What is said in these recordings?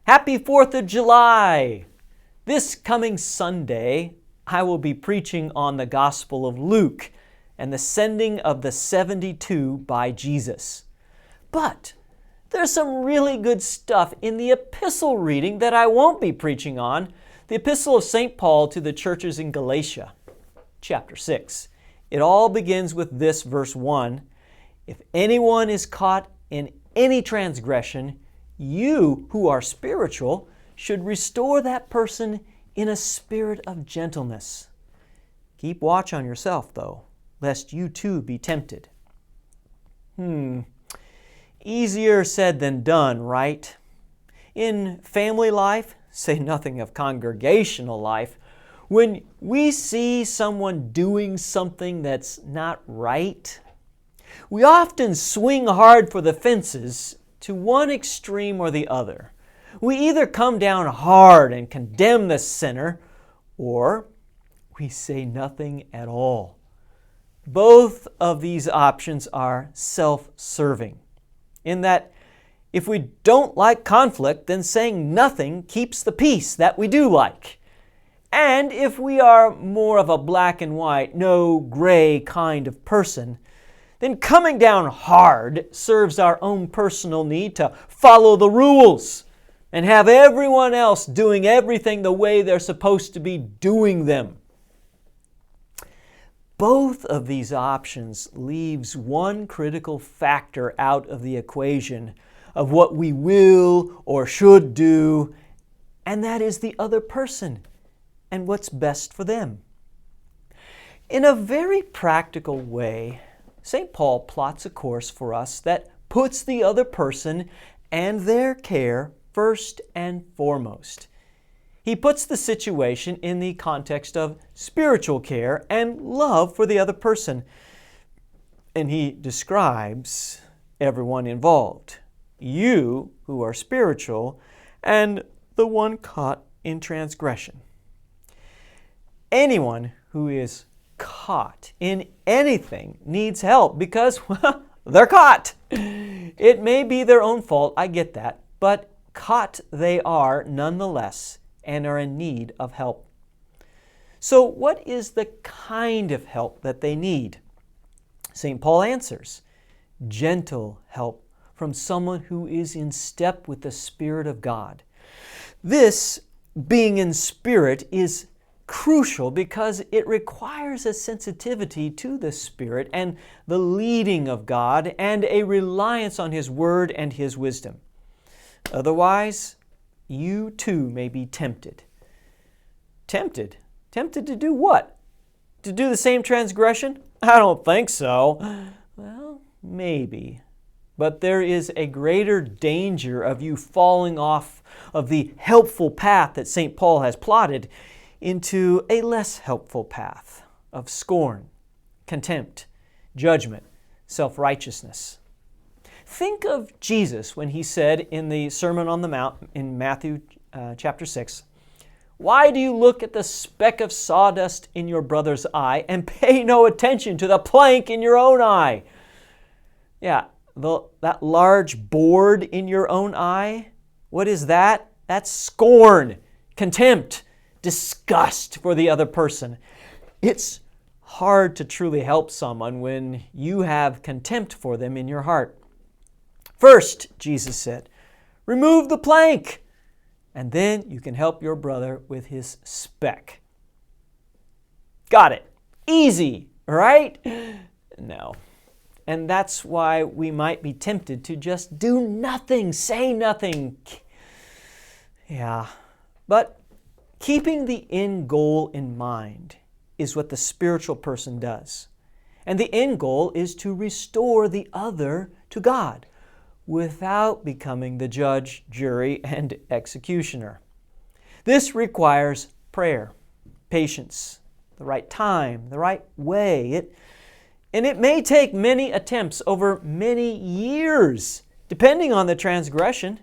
Happy 4th of July! This coming Sunday, I will be preaching on the Gospel of Luke and the sending of the 72 by Jesus. But there's some really good stuff in the epistle reading that I won't be preaching on, the epistle of St. Paul to the churches in Galatia, chapter 6. It all begins with this, verse 1. If anyone is caught in any transgression, you who are spiritual should restore that person in a spirit of gentleness. Keep watch on yourself, though, lest you too be tempted. Easier said than done, right? In family life, say nothing of congregational life, when we see someone doing something that's not right, we often swing hard for the fences to one extreme or the other. We either come down hard and condemn the sinner, or we say nothing at all. Both of these options are self-serving, in that if we don't like conflict, then saying nothing keeps the peace that we do like. And if we are more of a black and white, no gray kind of person, then coming down hard serves our own personal need to follow the rules and have everyone else doing everything the way they're supposed to be doing them. Both of these options leaves one critical factor out of the equation of what we will or should do, and that is the other person and what's best for them. In a very practical way, St. Paul plots a course for us that puts the other person and their care first and foremost. He puts the situation in the context of spiritual care and love for the other person. And he describes everyone involved. You who are spiritual and the one caught in transgression. Anyone who is caught in anything needs help because, well, they're caught. It may be their own fault, I get that, but caught they are nonetheless and are in need of help. So what is the kind of help that they need? St. Paul answers, gentle help from someone who is in step with the Spirit of God. This, being in spirit, is crucial because it requires a sensitivity to the Spirit and the leading of God and a reliance on His Word and His wisdom. Otherwise, you too may be tempted. Tempted? Tempted to do what? To do the same transgression? I don't think so. Well, maybe. But there is a greater danger of you falling off of the helpful path that St. Paul has plotted into a less helpful path of scorn, contempt, judgment, self-righteousness. Think of Jesus when He said in the Sermon on the Mount in Matthew chapter 6, "Why do you look at the speck of sawdust in your brother's eye and pay no attention to the plank in your own eye?" Yeah, that large board in your own eye, what is that? That's scorn, contempt, disgust for the other person. It's hard to truly help someone when you have contempt for them in your heart. First, Jesus said, remove the plank, and then you can help your brother with his speck. Got it. Easy, right? No. And that's why we might be tempted to just do nothing, say nothing. Yeah, but keeping the end goal in mind is what the spiritual person does. And the end goal is to restore the other to God without becoming the judge, jury, and executioner. This requires prayer, patience, the right time, the right way. And it may take many attempts over many years, depending on the transgression.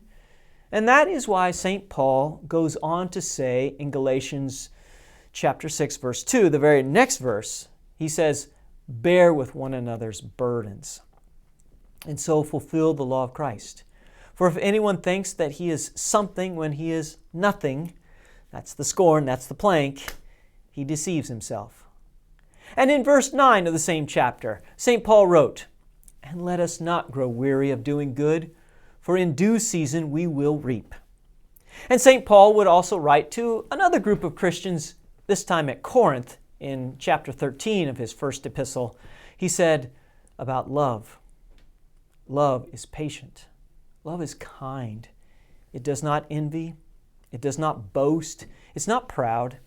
And that is why St. Paul goes on to say in Galatians chapter 6, verse 2, the very next verse, he says, bear with one another's burdens, and so fulfill the law of Christ. For if anyone thinks that he is something when he is nothing, that's the scorn, that's the plank, he deceives himself. And in verse 9 of the same chapter, St. Paul wrote, "And let us not grow weary of doing good, for in due season we will reap." And St. Paul would also write to another group of Christians, this time at Corinth, in chapter 13 of his first epistle. He said about love, "Love is patient. Love is kind. It does not envy. It does not boast. It's not proud.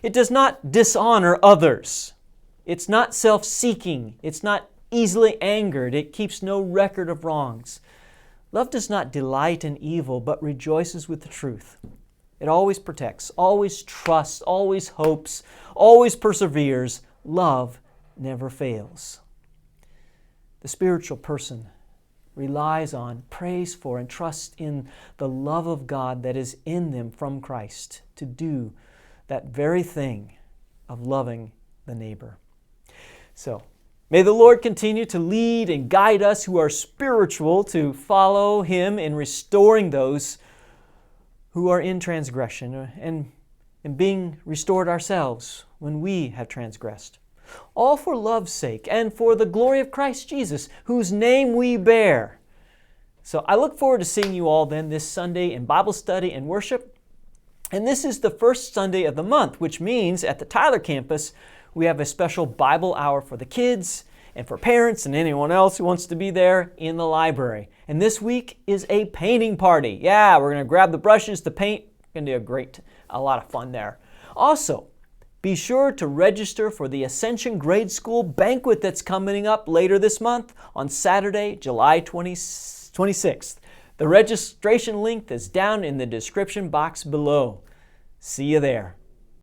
It does not dishonor others. It's not self-seeking. It's not easily angered. It keeps no record of wrongs. Love does not delight in evil, but rejoices with the truth. It always protects, always trusts, always hopes, always perseveres. Love never fails." The spiritual person relies on, prays for, and trusts in the love of God that is in them from Christ to do that very thing of loving the neighbor. So, may the Lord continue to lead and guide us who are spiritual to follow Him in restoring those who are in transgression and being restored ourselves when we have transgressed. All for love's sake and for the glory of Christ Jesus, whose name we bear. So I look forward to seeing you all then this Sunday in Bible study and worship. And this is the first Sunday of the month, which means at the Tyler campus, we have a special Bible hour for the kids and for parents and anyone else who wants to be there in the library. And this week is a painting party. Yeah, we're going to grab the brushes to paint. Going to do a lot of fun there. Also, be sure to register for the Ascension Grade School banquet that's coming up later this month on Saturday, July 26th. The registration link is down in the description box below. See you there.